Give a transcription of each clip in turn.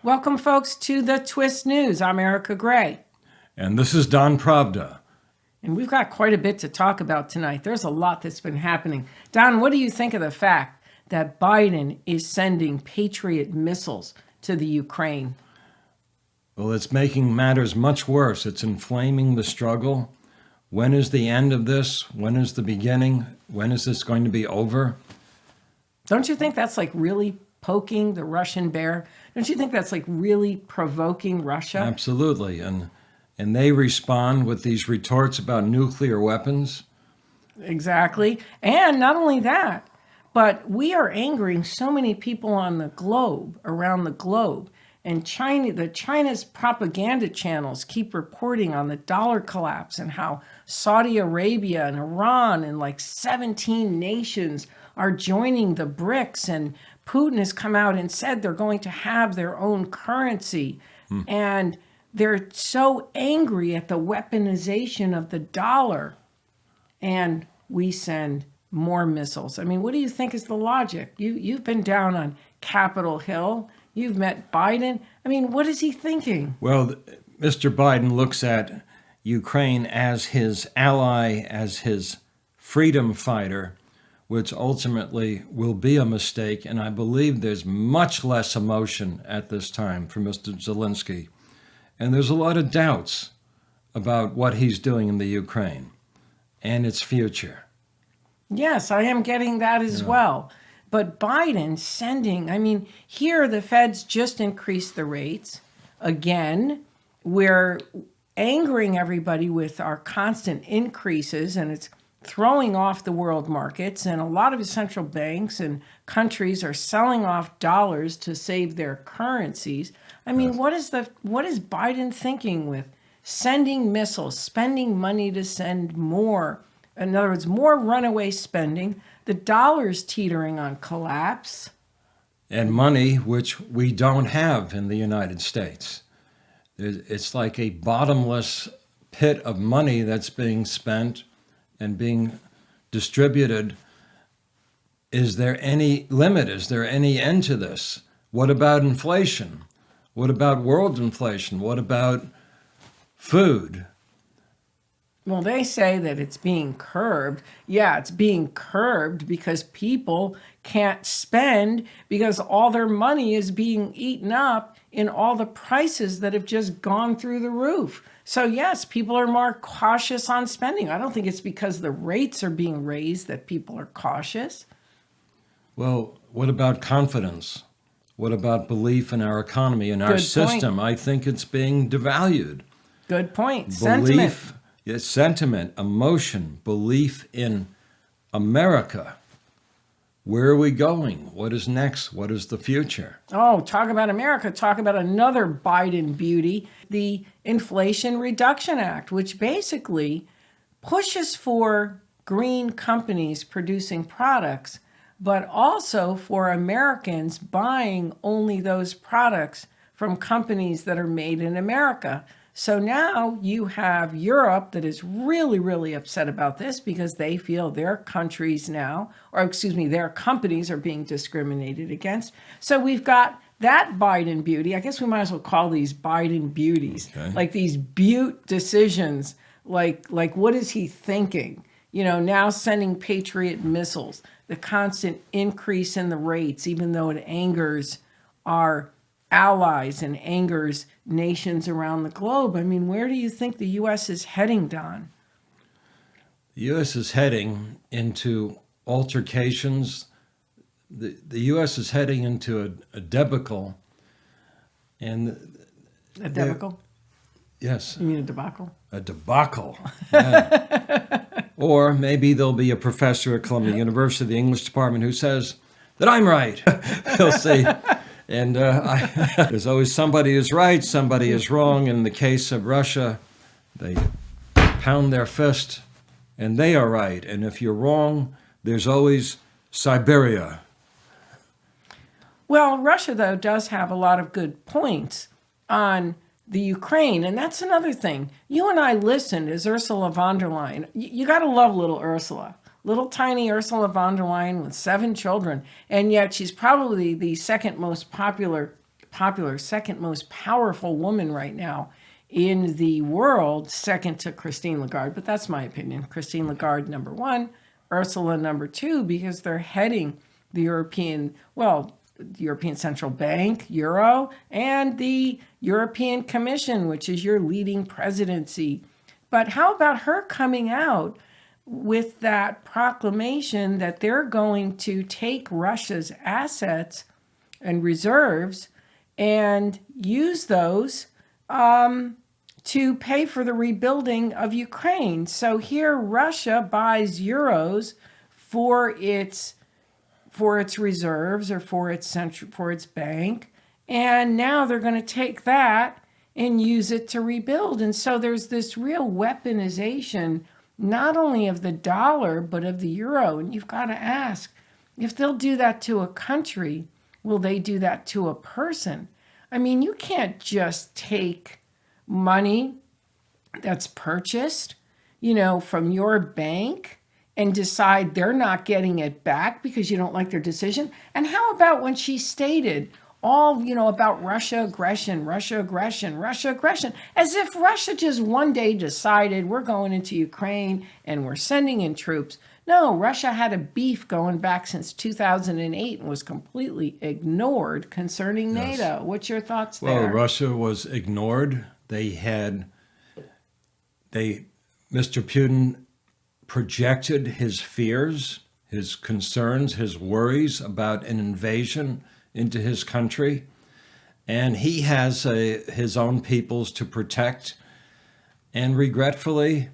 Welcome, folks, to the Twist News. I'm Erika Grey. And this is Don Pravda. And we've got quite a bit to talk about tonight. There's a lot that's been happening. Don, what do you think of the fact that Biden is sending Patriot missiles to the Ukraine? Well, it's making matters much worse. It's inflaming the struggle. When is the end of this? When is the beginning? When is this going to be over? Don't you think that's like really poking the Russian bear? Don't you think that's like really provoking Russia? Absolutely. And they respond with these retorts about nuclear weapons. Exactly. And not only that, but we are angering so many people on the globe, around the globe. And China's propaganda channels keep reporting on the dollar collapse and how Saudi Arabia and Iran and like 17 nations are joining the BRICS, and Putin has come out and said they're going to have their own currency. And they're so angry at the weaponization of the dollar. And we send more missiles. I mean, what do you think is the logic? You've been down on Capitol Hill. You've met Biden. I mean, what is he thinking? Well, Mr. Biden looks at Ukraine as his ally, as his freedom fighter, which ultimately will be a mistake. And I believe there's much less emotion at this time for Mr. Zelensky. And there's a lot of doubts about what he's doing in the Ukraine and its future. Yes, I am getting that as well. But Biden sending, I mean, here the Feds just increased the rates. Again, we're angering everybody with our constant increases, and it's throwing off the world markets. And a lot of central banks and countries are selling off dollars to save their currencies. I mean, what is Biden thinking with sending missiles, spending money to send more? In other words, more runaway spending. The dollar's teetering on collapse. And money which we don't have in the United States. It's like a bottomless pit of money that's being spent and being distributed. Is there any limit? Is there any end to this? What about inflation? What about world inflation? What about food? Well, they say that it's being curbed. Yeah, it's being curbed because people can't spend because all their money is being eaten up in all the prices that have just gone through the roof. So yes, people are more cautious on spending. I don't think it's because the rates are being raised that people are cautious. Well, what about confidence? What about belief in our economy and our system? I think it's being devalued. Good point. Belief, yes, sentiment, emotion, belief in America. Where are we going? What is next? What is the future? Oh, talk about America. Talk about another Biden beauty, the Inflation Reduction Act, which basically pushes for green companies producing products, but also for Americans buying only those products from companies that are made in America. So now you have Europe that is really, really upset about this because they feel their countries now, their companies are being discriminated against. So we've got that Biden beauty. I guess we might as well call these Biden beauties, like these Butte decisions. Like what is he thinking? You know, now sending Patriot missiles, the constant increase in the rates, even though it angers our allies and angers nations around the globe. I mean, where do you think the U.S. is heading, Don? The U.S. is heading into altercations. The U.S. is heading into a debacle. And a debacle? Yes. You mean a debacle? A debacle. Yeah. Or maybe there'll be a professor at Columbia University, the English department, who says that I'm right. He'll say, and there's always somebody is right, somebody is wrong. In the case of Russia, they pound their fist and they are right. And if you're wrong, there's always Siberia. Well, Russia, though, does have a lot of good points on the Ukraine. And that's another thing. You and I listened as Ursula von der Leyen. You got to love little Ursula. Little tiny Ursula von der Leyen with 7 children. And yet she's probably the second most popular popular, second most powerful woman right now in the world, second to Christine Lagarde. But that's my opinion. Christine Lagarde, number one, Ursula, number two, because they're heading the European Central Bank, Euro, and the European Commission, which is your leading presidency. But how about her coming out with that proclamation that they're going to take Russia's assets and reserves and use those to pay for the rebuilding of Ukraine? So here Russia buys euros for its reserves or for its bank, and now they're going to take that and use it to rebuild. And so there's this real weaponization, not only of the dollar, but of the euro. And you've got to ask, if they'll do that to a country, will they do that to a person? I mean, you can't just take money that's purchased, from your bank and decide they're not getting it back because you don't like their decision. And how about when she stated all, about Russia aggression, as if Russia just one day decided we're going into Ukraine and we're sending in troops. No, Russia had a beef going back since 2008 and was completely ignored concerning NATO. What's your thoughts there? Well, Russia was ignored. Mr. Putin projected his fears, his concerns, his worries about an invasion into his country. And he has his own peoples to protect. And regretfully,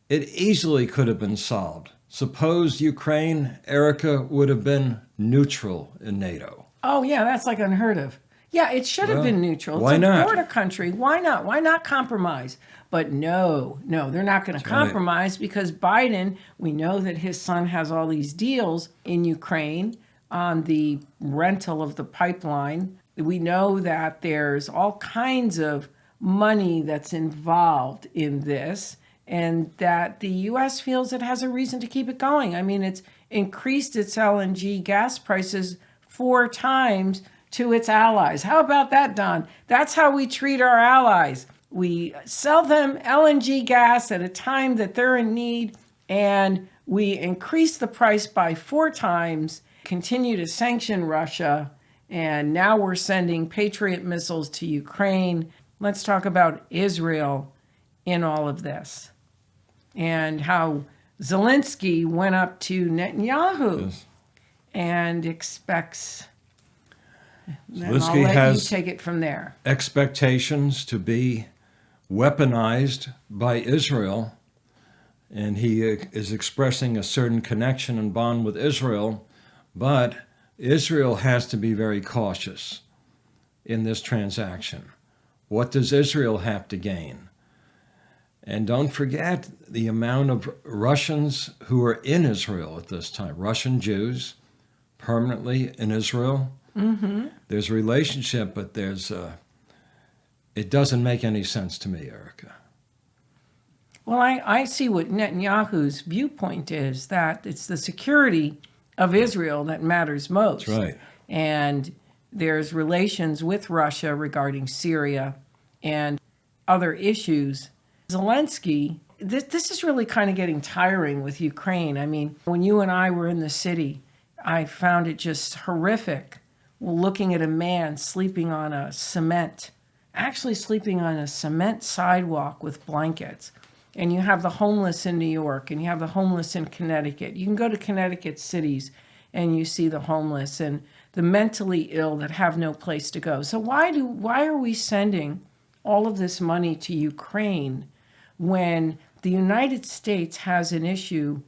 it easily could have been solved. Suppose Ukraine, Erika, would have been neutral in NATO. Oh, yeah, that's like unheard of. Yeah, it should have been neutral. Why not? It's a border country. Why not? Why not compromise? But no, they're not going to compromise because Biden, we know that his son has all these deals in Ukraine on the rental of the pipeline. We know that there's all kinds of money that's involved in this, and that the U.S. feels it has a reason to keep it going. I mean, it's increased its LNG gas prices 4 times to its allies. How about that, Don? That's how we treat our allies. We sell them LNG gas at a time that they're in need, and we increase the price by 4 times, continue to sanction Russia, and now we're sending Patriot missiles to Ukraine. Let's talk about Israel in all of this and how Zelensky went up to Netanyahu and expects... Zelensky I'll let has you take it from there. Expectations to be weaponized by Israel, and he is expressing a certain connection and bond with Israel, but Israel has to be very cautious in this transaction. What does Israel have to gain? And don't forget the amount of Russians who are in Israel at this time, Russian Jews permanently in Israel. Mm-hmm. There's a relationship, but it doesn't make any sense to me, Erika. Well, I see what Netanyahu's viewpoint is, that it's the security of Israel that matters most. That's right. And there's relations with Russia regarding Syria and other issues. Zelensky, this is really kind of getting tiring with Ukraine. I mean, when you and I were in the city, I found it just horrific looking at a man sleeping on actually sleeping on a cement sidewalk with blankets. And you have the homeless in New York, and you have the homeless in Connecticut. You can go to Connecticut cities and you see the homeless and the mentally ill that have no place to go. So why are we sending all of this money to Ukraine when the United States has an issue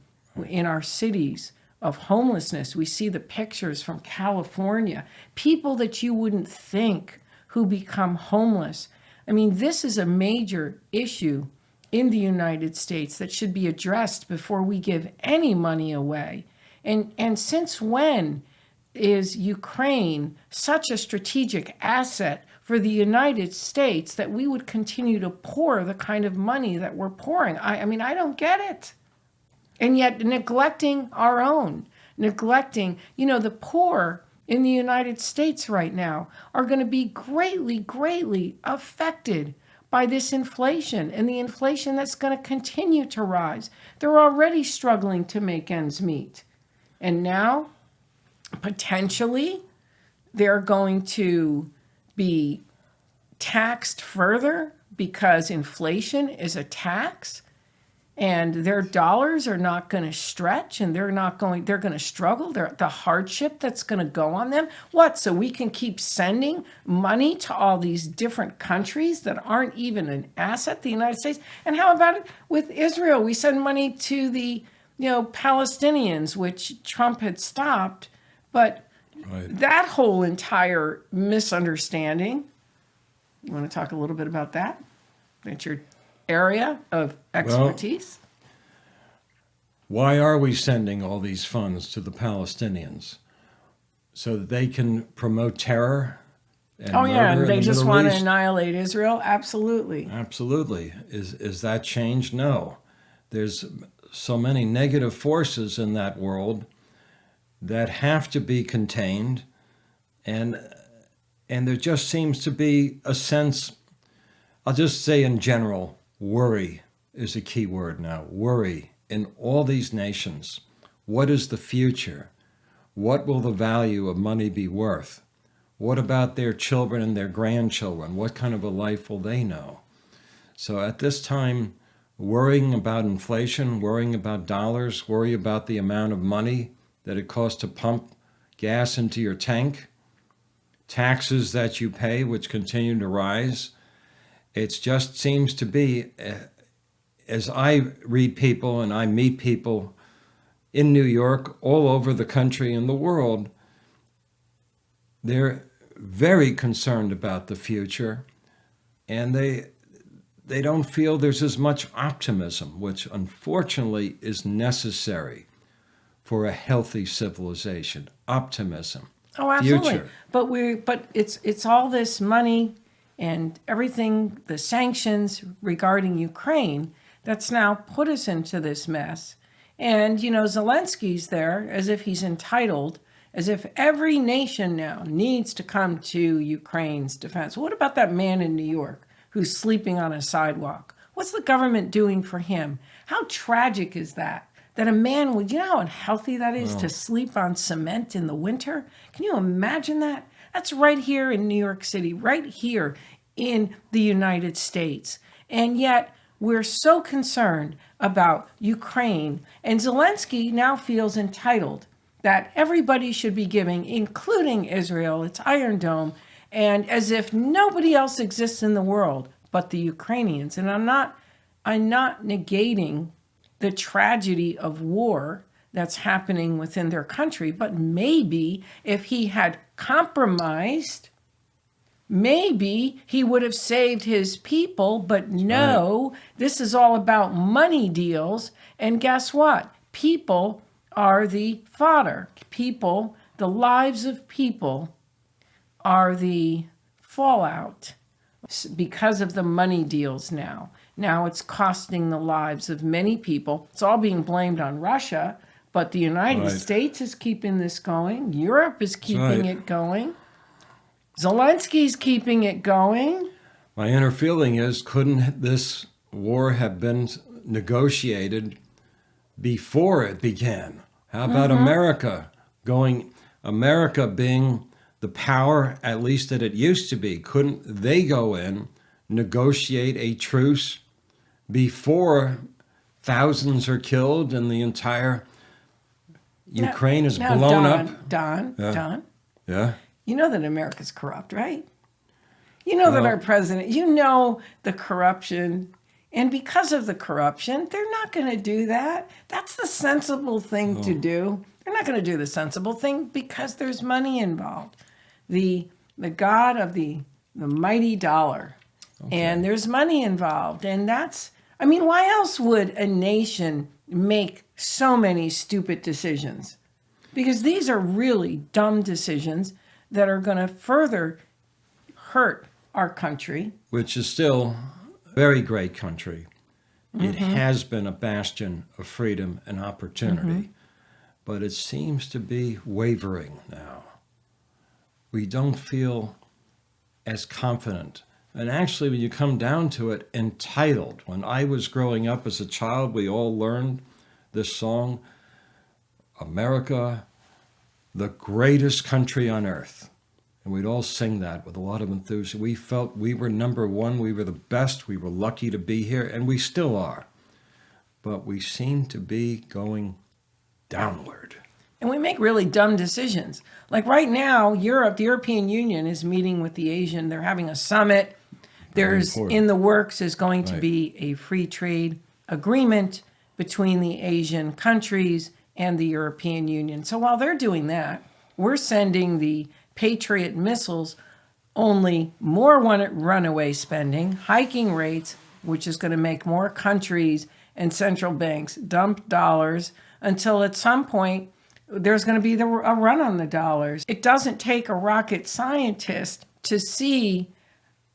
in our cities of homelessness? We see the pictures from California, people that you wouldn't think who become homeless. I mean, this is a major issue in the United States that should be addressed before we give any money away. And since when is Ukraine such a strategic asset for the United States that we would continue to pour the kind of money that we're pouring? I mean, I don't get it. And yet neglecting our own, the poor in the United States right now are going to be greatly, greatly affected by this inflation and the inflation that's going to continue to rise. They're already struggling to make ends meet. And now, potentially, they're going to be taxed further because inflation is a tax and their dollars are not going to stretch and they're going to struggle. The hardship that's going to go on them. What? So we can keep sending money to all these different countries that aren't even an asset, the United States? And how about it with Israel? We send money to the, Palestinians, which Trump had stopped, but that whole entire misunderstanding. You want to talk a little bit about that? That's your area of expertise. Well, why are we sending all these funds to the Palestinians? So that they can promote terror and murder and they in the just Middle want to East? annihilate Israel? Absolutely. Absolutely. Is that changed? No. There's so many negative forces in that world that have to be contained, and there just seems to be a sense, I'll just say in general, worry is a key word now. Worry in all these nations. What is the future? What will the value of money be worth? What about their children and their grandchildren? What kind of a life will they know? So at this time, worrying about inflation, worrying about dollars, worry about the amount of money that it costs to pump gas into your tank, taxes that you pay, which continue to rise. It just seems to be, as I read people and I meet people in New York, all over the country and the world, they're very concerned about the future, and they don't feel there's as much optimism, which unfortunately is necessary for a healthy civilization. Optimism. Oh, absolutely. Future. But it's all this money and everything, the sanctions regarding Ukraine, that's now put us into this mess. And, Zelensky's there as if he's entitled, as if every nation now needs to come to Ukraine's defense. What about that man in New York who's sleeping on a sidewalk? What's the government doing for him? How tragic is that? That a man would, how unhealthy that is to sleep on cement in the winter? Can you imagine that? That's right here in New York City, right here in the United States. And yet we're so concerned about Ukraine. And Zelensky now feels entitled that everybody should be giving, including Israel, its Iron Dome, and as if nobody else exists in the world but the Ukrainians. And I'm not negating the tragedy of war that's happening within their country, but maybe if he had compromised, maybe he would have saved his people. But no, This is all about money deals. And guess what? People are the fodder. People, the lives of people are the fallout because of the money deals now. Now it's costing the lives of many people. It's all being blamed on Russia, but the United States is keeping this going. Europe is keeping it going. Zelensky's keeping it going. My inner feeling is, couldn't this war have been negotiated before it began? How about America being the power, at least that it used to be? Couldn't they go in, negotiate a truce before thousands are killed and the entire Ukraine is blown up? Don. Yeah. You know that America's corrupt, right? You know that our president, the corruption. And because of the corruption, they're not going to do that. That's the sensible thing to do. They're not going to do the sensible thing because there's money involved. The God of the mighty dollar. Okay. And there's money involved. And why else would a nation make so many stupid decisions? Because these are really dumb decisions that are going to further hurt our country. Which is still a very great country. It has been a bastion of freedom and opportunity, but it seems to be wavering now. we don't feel as confident. And actually, when you come down to it, entitled. When I was growing up as a child, we all learned this song, America, the greatest country on earth. And we'd all sing that with a lot of enthusiasm. We felt we were number one, we were the best, we were lucky to be here, and we still are. But we seem to be going downward. And we make really dumb decisions. Like right now, Europe, the European Union is meeting with the Asian. They're having a summit. There's in the works is going to be a free trade agreement between the Asian countries and the European Union. So while they're doing that, we're sending the Patriot missiles, only more runaway spending, hiking rates, which is going to make more countries and central banks dump dollars until at some point there's going to be a run on the dollars. It doesn't take a rocket scientist to see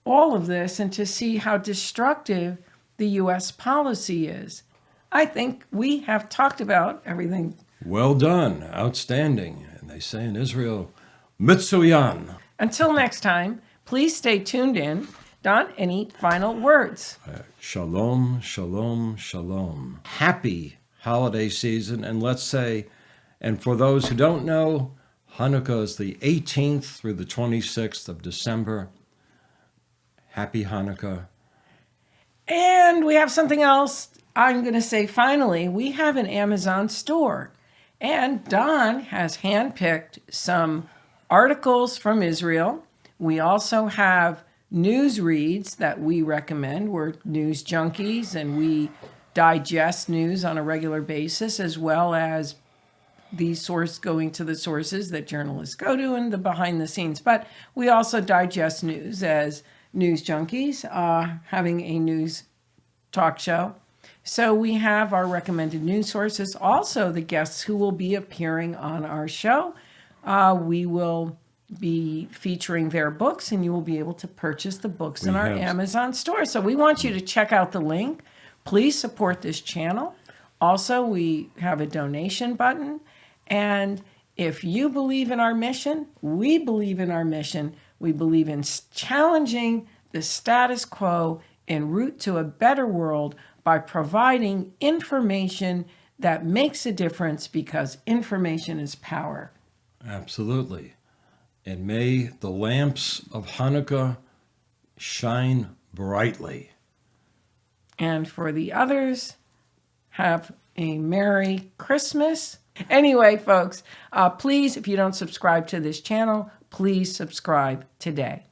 all of this and to see how destructive the U.S. policy is. I think we have talked about everything. Well done. Outstanding. And they say in Israel, Mitsuyan. Until next time, please stay tuned in. Don, any final words? Shalom, shalom, shalom. Happy holiday season. And let's say, and for those who don't know, Hanukkah is the 18th through the 26th of December. Happy Hanukkah. And we have something else. I'm going to say finally, we have an Amazon store. And Don has handpicked some articles from Israel. We also have news reads that we recommend. We're news junkies and we digest news on a regular basis, as well as going to the sources that journalists go to and the behind the scenes. But we also digest news as news junkies, having a news talk show. So we have our recommended news sources, also the guests who will be appearing on our show. We will be featuring their books, and you will be able to purchase the books in our Amazon store. So we want you to check out the link. Please support this channel. Also, we have a donation button. And if you believe in our mission, we believe in our mission. We believe in challenging the status quo en route to a better world by providing information that makes a difference, because information is power. Absolutely. And may the lamps of Hanukkah shine brightly. And for the others, have a Merry Christmas. Anyway, folks, please, if you don't subscribe to this channel, please subscribe today.